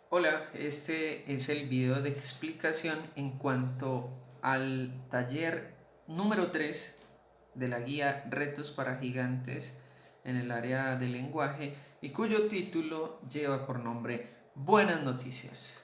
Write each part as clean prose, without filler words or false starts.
Hola, este es el video de explicación en cuanto al taller número 3 de la guía Retos para Gigantes en el área del lenguaje y cuyo título lleva por nombre Buenas noticias.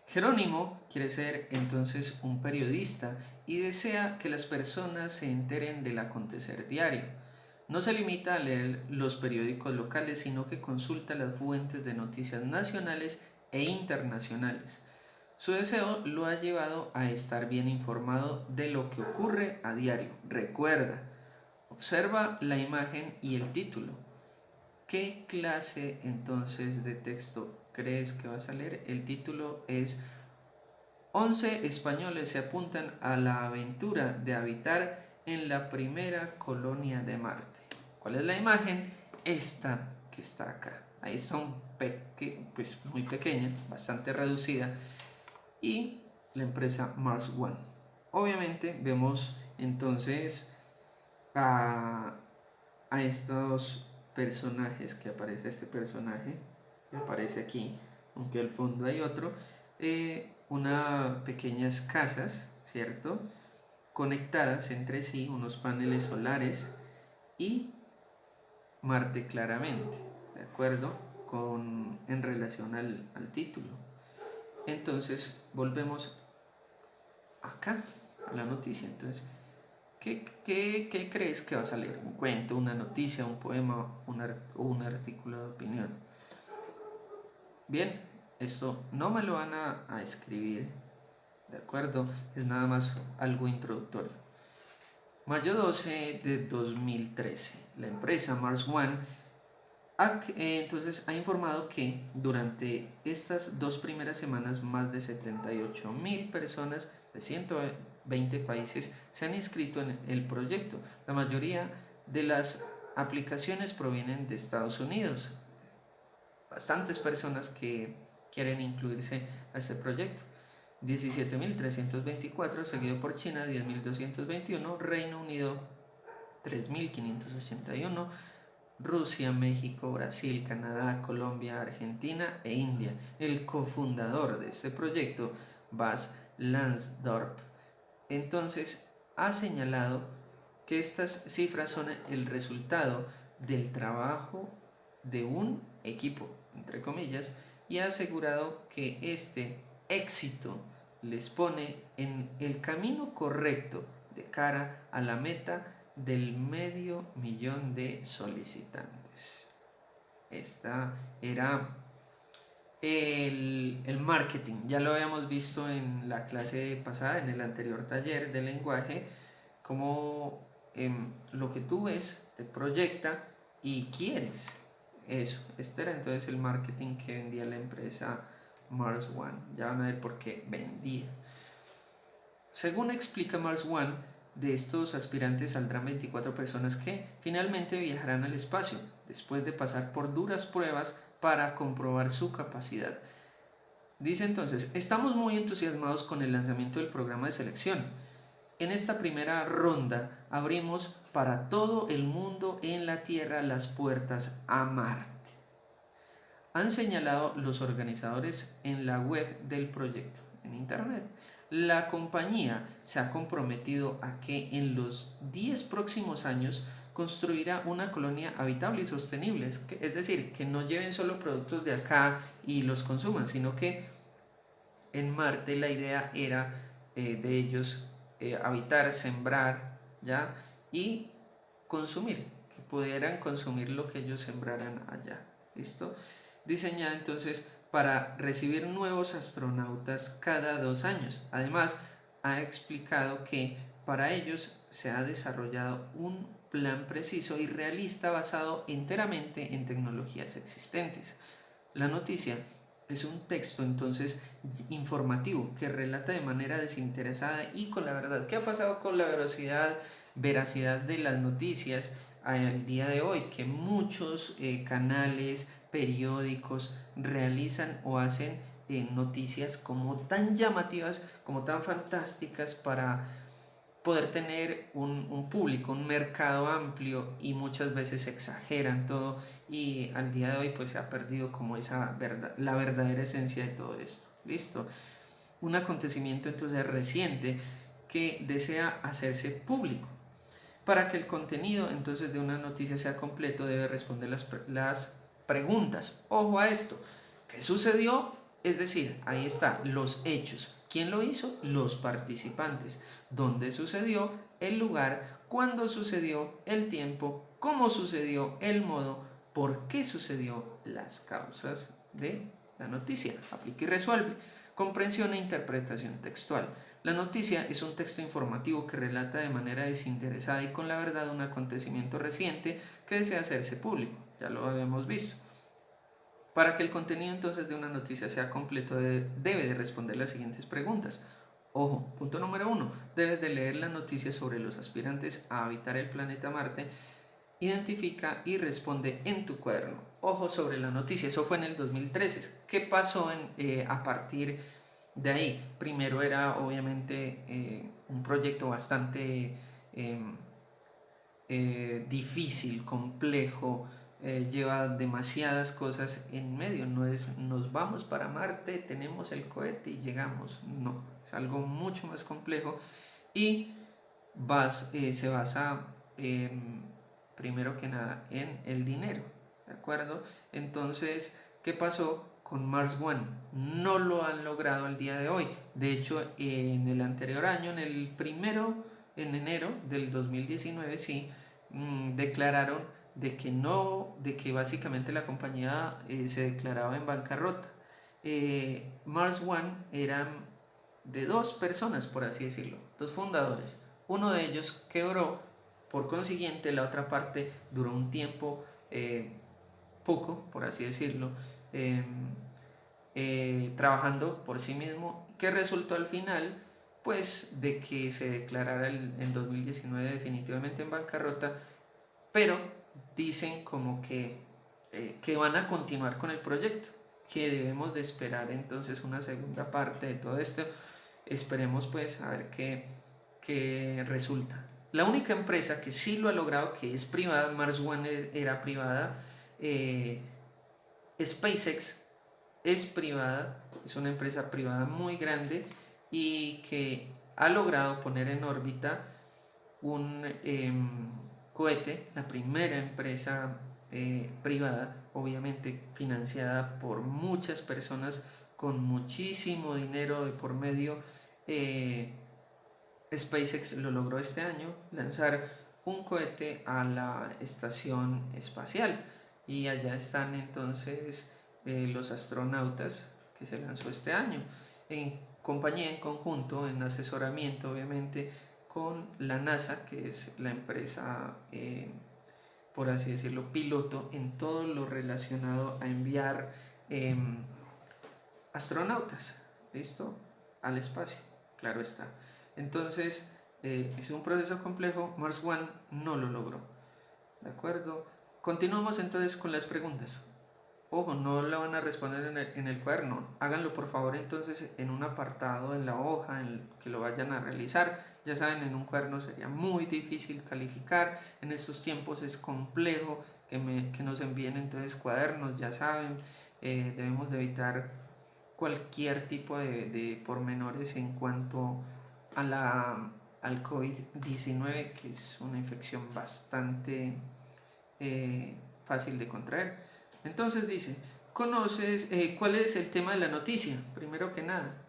Jerónimo quiere ser entonces un periodista y desea que las personas se enteren del acontecer diario. No se limita a leer los periódicos locales, sino que consulta las fuentes de noticias nacionales e internacionales. Su deseo lo ha llevado a estar bien informado de lo que ocurre a diario. Recuerda, observa la imagen y el título. ¿Qué clase entonces de texto crees que vas a leer? El título es 11 españoles se apuntan a la aventura de habitar en la primera colonia de Marte. ¿Cuál es la imagen? Esta que está acá. Ahí está pues muy pequeña, bastante reducida, y la empresa Mars One. Obviamente vemos entonces a, a estos personajes, que aparece este personaje que aparece aquí, aunque al fondo hay otro, unas pequeñas casas, ¿cierto? Conectadas entre sí, unos paneles solares y Marte claramente, ¿de acuerdo? En relación al título. Entonces, volvemos acá a la noticia. Entonces, ¿qué crees que vas a leer? ¿Un cuento, una noticia, un poema o un artículo de opinión? Bien, esto no me lo van a escribir, ¿de acuerdo? Es nada más algo introductorio. Mayo 12 de 2013, la empresa Mars One entonces ha informado que durante estas dos primeras semanas más de 78.000 personas de 120 países se han inscrito en el proyecto. La mayoría de las aplicaciones provienen de Estados Unidos. Bastantes personas que quieren incluirse a este proyecto. 17.324, seguido por China 10.221, Reino Unido 3.581, Rusia, México, Brasil, Canadá, Colombia, Argentina e India. El cofundador de este proyecto, Bas Lansdorp, entonces ha señalado que estas cifras son el resultado del trabajo de un equipo, entre comillas, y ha asegurado que este éxito les pone en el camino correcto de cara a la meta del 500.000 de solicitantes. Esta era el marketing. Ya lo habíamos visto en la clase pasada, en el anterior taller de lenguaje, como lo que tú ves te proyecta y quieres eso. Este era entonces el marketing que vendía la empresa Mars One. Ya van a ver por qué vendía. Según explica Mars One, de estos aspirantes saldrán 24 personas que finalmente viajarán al espacio, después de pasar por duras pruebas para comprobar su capacidad. Dice entonces, estamos muy entusiasmados con el lanzamiento del programa de selección. En esta primera ronda abrimos para todo el mundo en la Tierra las puertas a Marte. Han señalado los organizadores en la web del proyecto, en Internet. La compañía se ha comprometido a que en los 10 próximos años construirá una colonia habitable y sostenible, es decir, que no lleven solo productos de acá y los consuman, sino que en Marte la idea era de ellos habitar, sembrar, ¿ya? Y consumir, que pudieran consumir lo que ellos sembraran allá, ¿listo? Diseñada entonces para recibir nuevos astronautas cada 2 años. Además, ha explicado que para ellos se ha desarrollado un plan preciso y realista basado enteramente en tecnologías existentes. La noticia es un texto entonces informativo que relata de manera desinteresada y con la verdad. ¿Qué ha pasado con la veracidad de las noticias al día de hoy? Que muchos canales, periódicos realizan o hacen noticias como tan llamativas, como tan fantásticas poder tener un público, un mercado amplio, y muchas veces exageran todo, y al día de hoy pues se ha perdido como esa verdad, la verdadera esencia de todo esto. ¿Listo? Un acontecimiento entonces reciente que desea hacerse público. Para que el contenido entonces de una noticia sea completo, debe responder las preguntas. Ojo a esto, ¿qué sucedió? Es decir, ahí está, los hechos. ¿Quién lo hizo? Los participantes. ¿Dónde sucedió? El lugar. ¿Cuándo sucedió? El tiempo. ¿Cómo sucedió? El modo. ¿Por qué sucedió? Las causas de la noticia. Aplica y resuelve. Comprensión e interpretación textual. La noticia es un texto informativo que relata de manera desinteresada y con la verdad un acontecimiento reciente que desea hacerse público. Ya lo habíamos visto. Para que el contenido entonces de una noticia sea completo, debe de responder las siguientes preguntas. Ojo, punto número 1. Debes de leer la noticia sobre los aspirantes a habitar el planeta Marte. Identifica y responde en tu cuaderno. Ojo sobre la noticia, eso fue en el 2013. ¿Qué pasó a partir de ahí? Primero era obviamente un proyecto bastante difícil, complejo, lleva demasiadas cosas en medio. No es nos vamos para Marte, tenemos el cohete y llegamos. No, es algo mucho más complejo y se basa primero que nada en el dinero, ¿de acuerdo? Entonces, ¿qué pasó con Mars One? No lo han logrado al día de hoy. De hecho, en el anterior año, en enero del 2019, sí, declararon de que no, de que básicamente la compañía se declaraba en bancarrota. Mars One eran de dos personas, por así decirlo, dos fundadores. Uno de ellos quebró, por consiguiente la otra parte duró un tiempo poco, por así decirlo, eh, trabajando por sí mismo, que resultó al final pues de que se declarara en 2019 definitivamente en bancarrota, pero dicen como que van a continuar con el proyecto, que debemos de esperar entonces una segunda parte de todo esto. Esperemos pues a ver qué resulta. La única empresa que sí lo ha logrado, que es privada, Mars One era privada, SpaceX es privada, es una empresa privada muy grande y que ha logrado poner en órbita un cohete, la primera empresa privada, obviamente financiada por muchas personas con muchísimo dinero de por medio. SpaceX lo logró este año, lanzar un cohete a la estación espacial, y allá están entonces los astronautas que se lanzó este año en compañía, en conjunto, en asesoramiento obviamente con la NASA, que es la empresa por así decirlo piloto en todo lo relacionado a enviar astronautas, ¿listo? Al espacio, claro está. Entonces, es un proceso complejo. Mars One no lo logró, ¿de acuerdo? Continuamos entonces con las preguntas. Ojo, no la van a responder en el cuaderno. Háganlo por favor entonces en un apartado en la hoja en el que lo vayan a realizar. Ya saben, en un cuaderno sería muy difícil calificar. En estos tiempos es complejo que nos envíen entonces cuadernos. Ya saben, debemos de evitar cualquier tipo de pormenores en cuanto al COVID-19, que es una infección bastante fácil de contraer. Entonces dice, ¿conoces cuál es el tema de la noticia? Primero que nada,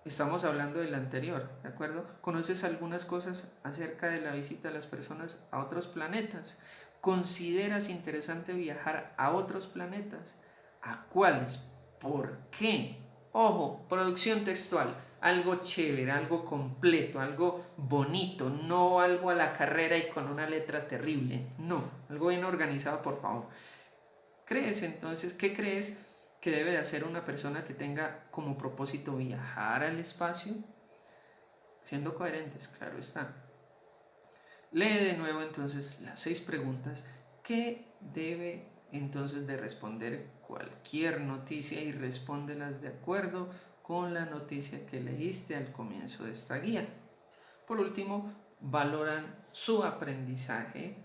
estamos hablando del anterior, ¿de acuerdo? ¿Conoces algunas cosas acerca de la visita de las personas a otros planetas? ¿Consideras interesante viajar a otros planetas? ¿A cuáles? ¿Por qué? Ojo, producción textual, algo chévere, algo completo, algo bonito, no algo a la carrera y con una letra terrible, no, algo bien organizado, por favor. ¿Crees entonces, qué crees que debe de hacer una persona que tenga como propósito viajar al espacio? Siendo coherentes, claro está. Lee de nuevo entonces las 6 preguntas que debe entonces de responder cualquier noticia, y respóndelas de acuerdo con la noticia que leíste al comienzo de esta guía. Por último, valoran su aprendizaje.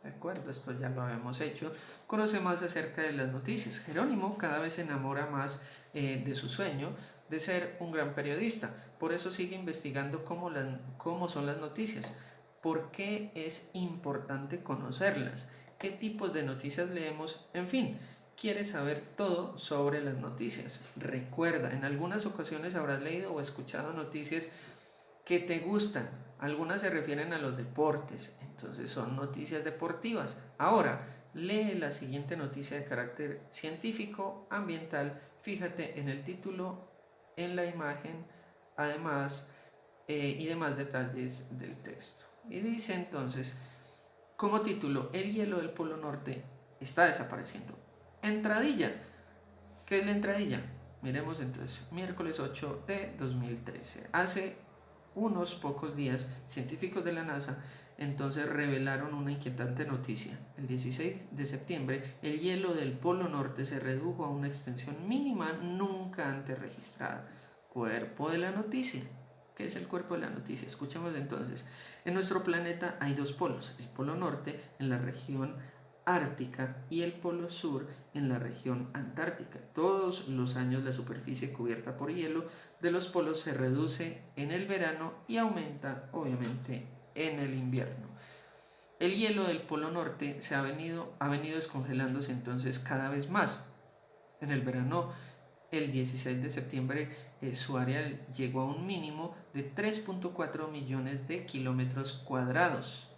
De acuerdo, esto ya lo habíamos hecho. Conoce más acerca de las noticias. Jerónimo cada vez se enamora más de su sueño de ser un gran periodista. Por eso sigue investigando cómo son las noticias. ¿Por qué es importante conocerlas? ¿Qué tipos de noticias leemos? En fin, quiere saber todo sobre las noticias. Recuerda, en algunas ocasiones habrás leído o escuchado noticias que te gustan. Algunas se refieren a los deportes, entonces son noticias deportivas. Ahora, lee la siguiente noticia de carácter científico, ambiental. Fíjate en el título, en la imagen, además y demás detalles del texto. Y dice entonces, como título, el hielo del Polo Norte está desapareciendo. Entradilla. ¿Qué es la entradilla? Miremos entonces, miércoles 8 de 2013. Hace unos pocos días, científicos de la NASA entonces revelaron una inquietante noticia. El 16 de septiembre, el hielo del Polo Norte se redujo a una extensión mínima nunca antes registrada. Cuerpo de la noticia. ¿Qué es el cuerpo de la noticia? Escuchemos entonces. En nuestro planeta hay dos polos, el Polo Norte en la región ártica y el Polo Sur en la región antártica. Todos los años la superficie cubierta por hielo de los polos se reduce en el verano y aumenta obviamente en el invierno. El hielo del Polo Norte ha venido descongelándose entonces cada vez más. En el verano, el 16 de septiembre, su área llegó a un mínimo de 3.4 millones de kilómetros cuadrados.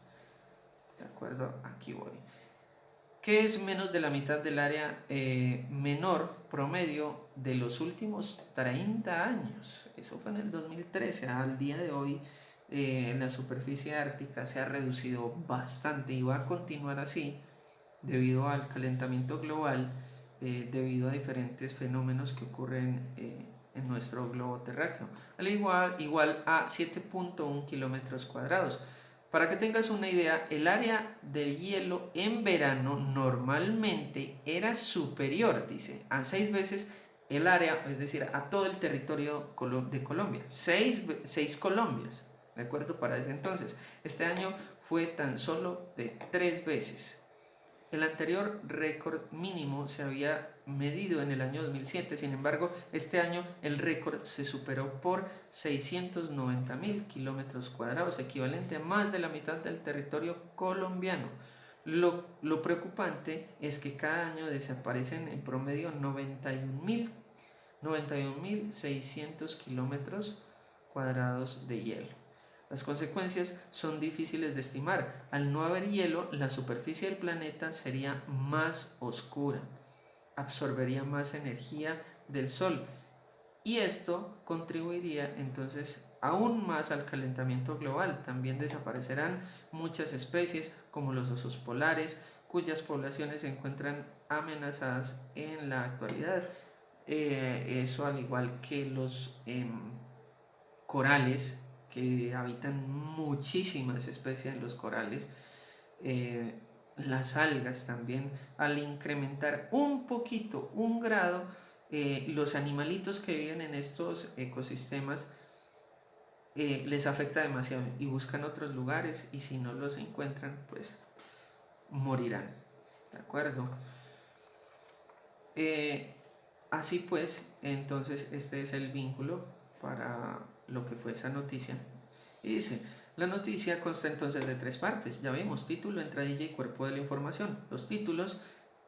¿De acuerdo? Aquí voy. Que es menos de la mitad del área menor promedio de los últimos 30 años. Eso fue en el 2013. Al día de hoy, la superficie ártica se ha reducido bastante y va a continuar así debido al calentamiento global, debido a diferentes fenómenos que ocurren en nuestro globo terráqueo. Al igual a 7.1 kilómetros cuadrados. Para que tengas una idea, el área del hielo en verano normalmente era superior, dice, a 6 veces el área, es decir, a todo el territorio de Colombia. 6 Colombias, ¿de acuerdo? Para ese entonces. Este año fue tan solo de 3 veces. El anterior récord mínimo se había medido en el año 2007, sin embargo, este año el récord se superó por 690.000 kilómetros cuadrados, equivalente a más de la mitad del territorio colombiano. Lo preocupante es que cada año desaparecen en promedio 91.600 kilómetros cuadrados de hielo. Las consecuencias son difíciles de estimar. Al no haber hielo, la superficie del planeta sería más oscura, absorbería más energía del Sol y esto contribuiría entonces aún más al calentamiento global. También desaparecerán muchas especies como los osos polares, cuyas poblaciones se encuentran amenazadas en la actualidad. Eso al igual que los corales, que habitan muchísimas especies en los corales, las algas también, al incrementar un poquito, 1 grado, los animalitos que viven en estos ecosistemas les afecta demasiado y buscan otros lugares y si no los encuentran, pues morirán. ¿De acuerdo? Así pues, entonces este es el vínculo para lo que fue esa noticia. Y dice, la noticia consta entonces de 3 partes. Ya vimos, título, entradilla y cuerpo de la información. Los títulos,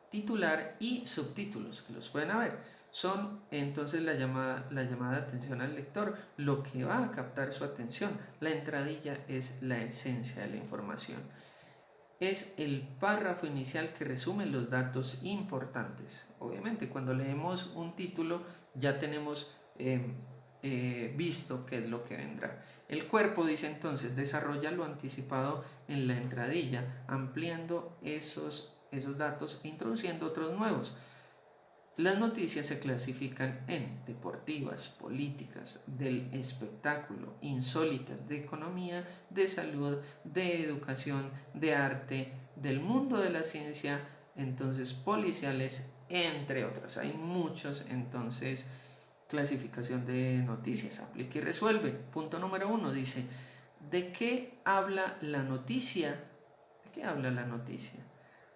titular y subtítulos, que los pueden haber, son entonces la llamada de atención al lector, lo que va a captar su atención. La entradilla es la esencia de la información. Es el párrafo inicial que resume los datos importantes. Obviamente, cuando leemos un título ya tenemos visto qué es lo que vendrá. El cuerpo, dice entonces, desarrolla lo anticipado en la entradilla, ampliando esos datos e introduciendo otros nuevos. Las noticias se clasifican en deportivas, políticas, del espectáculo, insólitas, de economía, de salud, de educación, de arte, del mundo de la ciencia, entonces policiales, entre otras. Hay muchos, entonces, clasificación de noticias. Aplica y resuelve. Punto número 1 dice, ¿De qué habla la noticia? ¿De qué habla la noticia?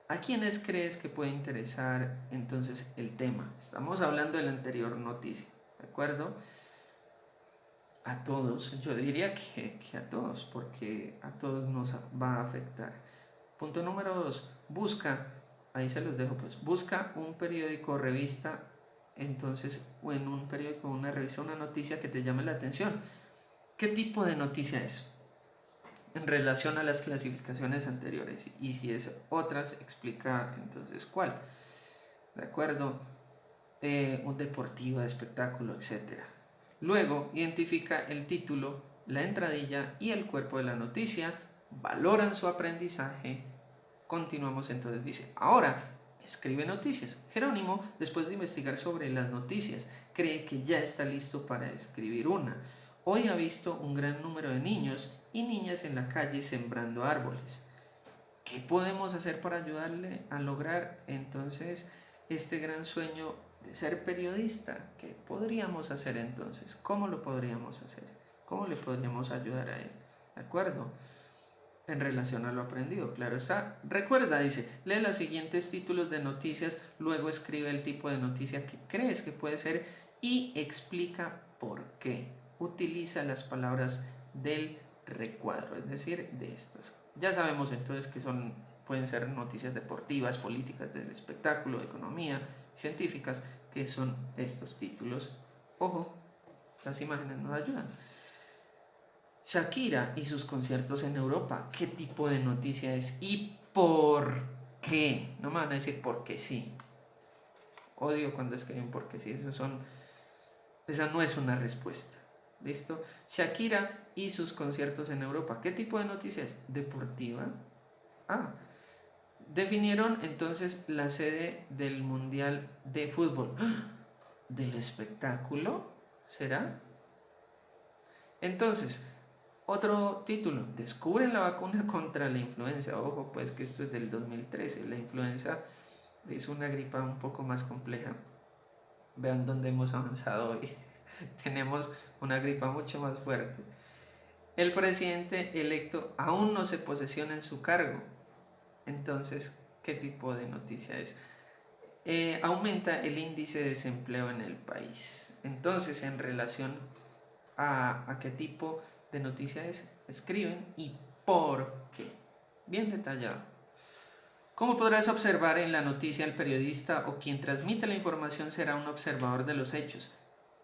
¿A quiénes crees que puede interesar entonces el tema? Estamos hablando de la anterior noticia, ¿de acuerdo? A todos, yo diría que a todos, porque a todos nos va a afectar. Punto número 2, busca, ahí se los dejo pues, busca un periódico o revista, entonces, o en un periódico o una revista, una noticia que te llame la atención. ¿Qué tipo de noticia es? En relación a las clasificaciones anteriores, y si es otras, explica entonces cuál, ¿de acuerdo? Un deportivo, de espectáculo, etc. Luego identifica el título, la entradilla y el cuerpo de la noticia, valoran su aprendizaje. Continuamos entonces, dice, ahora escribe noticias. Jerónimo, después de investigar sobre las noticias, cree que ya está listo para escribir una. Hoy ha visto un gran número de niños y niñas en la calle sembrando árboles. ¿Qué podemos hacer para ayudarle a lograr entonces este gran sueño de ser periodista? ¿Qué podríamos hacer entonces? ¿Cómo lo podríamos hacer? ¿Cómo le podríamos ayudar a él? ¿De acuerdo? En relación a lo aprendido, claro está. Recuerda, dice, lee los siguientes títulos de noticias, luego escribe el tipo de noticia que crees que puede ser y explica por qué. Utiliza las palabras del recuadro, es decir, de estas. Ya sabemos entonces que pueden ser noticias deportivas, políticas, del espectáculo, de economía, científicas, que son estos títulos. Ojo, las imágenes nos ayudan. Shakira y sus conciertos en Europa. ¿Qué tipo de noticia es y por qué? No me van a decir porque sí. Odio cuando escriben porque sí. Esa no es una respuesta. ¿Listo? Shakira y sus conciertos en Europa. ¿Qué tipo de noticia es? ¿Deportiva? Ah. Definieron entonces la sede del Mundial de Fútbol. ¿Del espectáculo? ¿Será? Entonces, otro título, descubren la vacuna contra la influenza. Ojo, pues que esto es del 2013. La influenza es una gripa un poco más compleja. Vean dónde hemos avanzado hoy. Tenemos una gripa mucho más fuerte. El presidente electo aún no se posesiona en su cargo. Entonces, ¿qué tipo de noticia es? Aumenta el índice de desempleo en el país. Entonces, en relación a qué tipo de noticia es, escriben y por qué. Bien detallado. Como podrás observar en la noticia, el periodista o quien transmite la información será un observador de los hechos.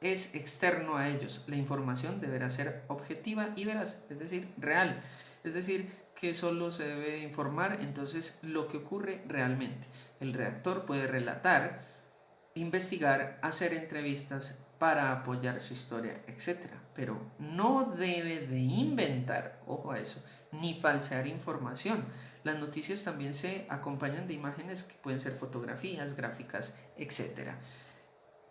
Es externo a ellos. La información deberá ser objetiva y veraz, es decir, real. Es decir, que solo se debe informar entonces lo que ocurre realmente. El redactor puede relatar, investigar, hacer entrevistas para apoyar su historia, etc. Pero no debe de inventar, ojo a eso, ni falsear información. Las noticias también se acompañan de imágenes que pueden ser fotografías, gráficas, etc.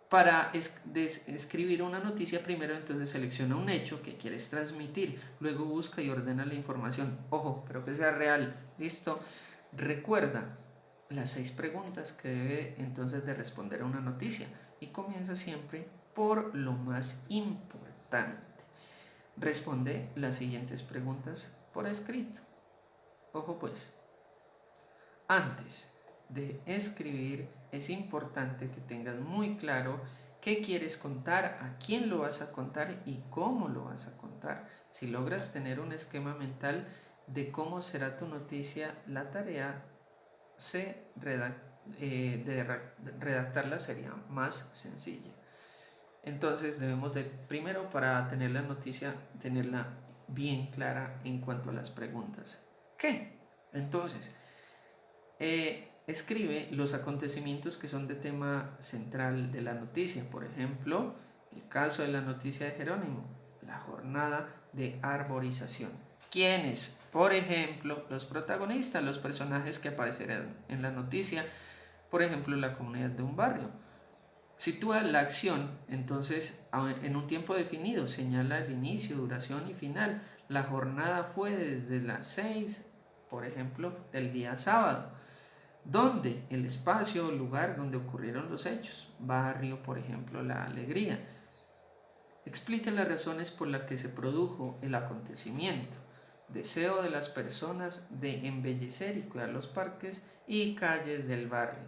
Para escribir una noticia, primero entonces selecciona un hecho que quieres transmitir, luego busca y ordena la información. Ojo, pero que sea real. ¿Listo? Recuerda las 6 preguntas que debe entonces de responder a una noticia y comienza siempre por lo más importante. Responde las siguientes preguntas por escrito. Ojo pues, antes de escribir es importante que tengas muy claro qué quieres contar, a quién lo vas a contar y cómo lo vas a contar. Si logras tener un esquema mental de cómo será tu noticia, la tarea de redactarla sería más sencilla. Entonces debemos de, primero para tener la noticia, tenerla bien clara en cuanto a las preguntas. ¿Qué? Entonces, escribe los acontecimientos que son de tema central de la noticia. Por ejemplo, el caso de la noticia de Jerónimo, la jornada de arborización. ¿Quiénes? Por ejemplo, los protagonistas, los personajes que aparecerán en la noticia. Por ejemplo, la comunidad de un barrio. Sitúa la acción, entonces, en un tiempo definido. Señala el inicio, duración y final. La jornada fue desde las 6, por ejemplo, del día sábado. ¿Dónde? El espacio o lugar donde ocurrieron los hechos. Barrio, por ejemplo, La Alegría. Explique las razones por las que se produjo el acontecimiento. Deseo de las personas de embellecer y cuidar los parques y calles del barrio.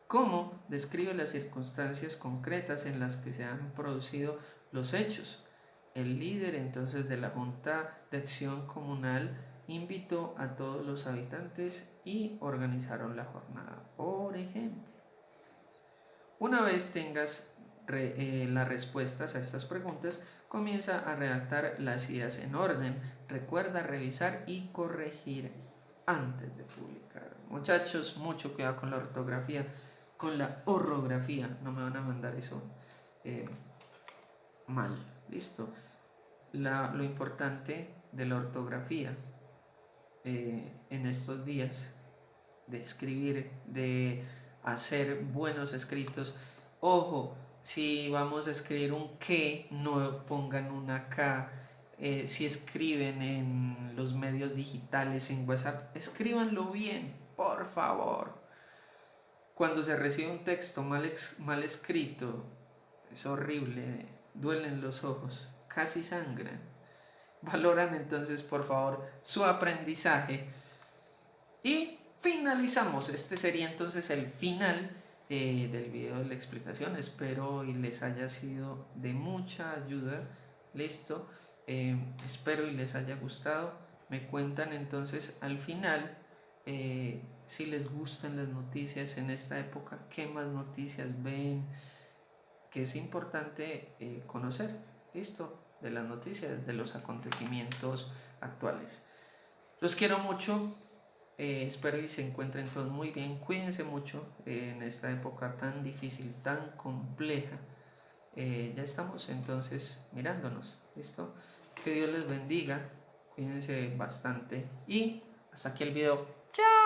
¿Cómo? Describe las circunstancias concretas en las que se han producido los hechos. El líder entonces de la Junta de Acción Comunal invitó a todos los habitantes y organizaron la jornada. Por ejemplo, una vez tengas las respuestas a estas preguntas, comienza a redactar las ideas en orden. Recuerda revisar y corregir antes de publicar. Muchachos, mucho cuidado con la ortografía, con la orografía. No me van a mandar eso mal. Listo. Lo importante de la ortografía en estos días, de escribir, de hacer buenos escritos. Ojo, si vamos a escribir un que, no pongan una K. Si escriben en los medios digitales, en WhatsApp, escríbanlo bien, por favor. Cuando se recibe un texto mal escrito, es horrible, duelen los ojos, casi sangran. Valoran entonces, por favor, su aprendizaje. Y finalizamos. Este sería entonces el final del video de la explicación. Espero y les haya sido de mucha ayuda. Listo. Espero y les haya gustado. Me cuentan entonces al final si les gustan las noticias en esta época, qué más noticias ven, que es importante conocer. Listo. De las noticias, de los acontecimientos actuales. Los quiero mucho. Espero y se encuentren todos muy bien. Cuídense mucho en esta época tan difícil, tan compleja. Ya estamos entonces mirándonos. ¿Listo? Que Dios les bendiga. Cuídense bastante. Y hasta aquí el video. ¡Chao!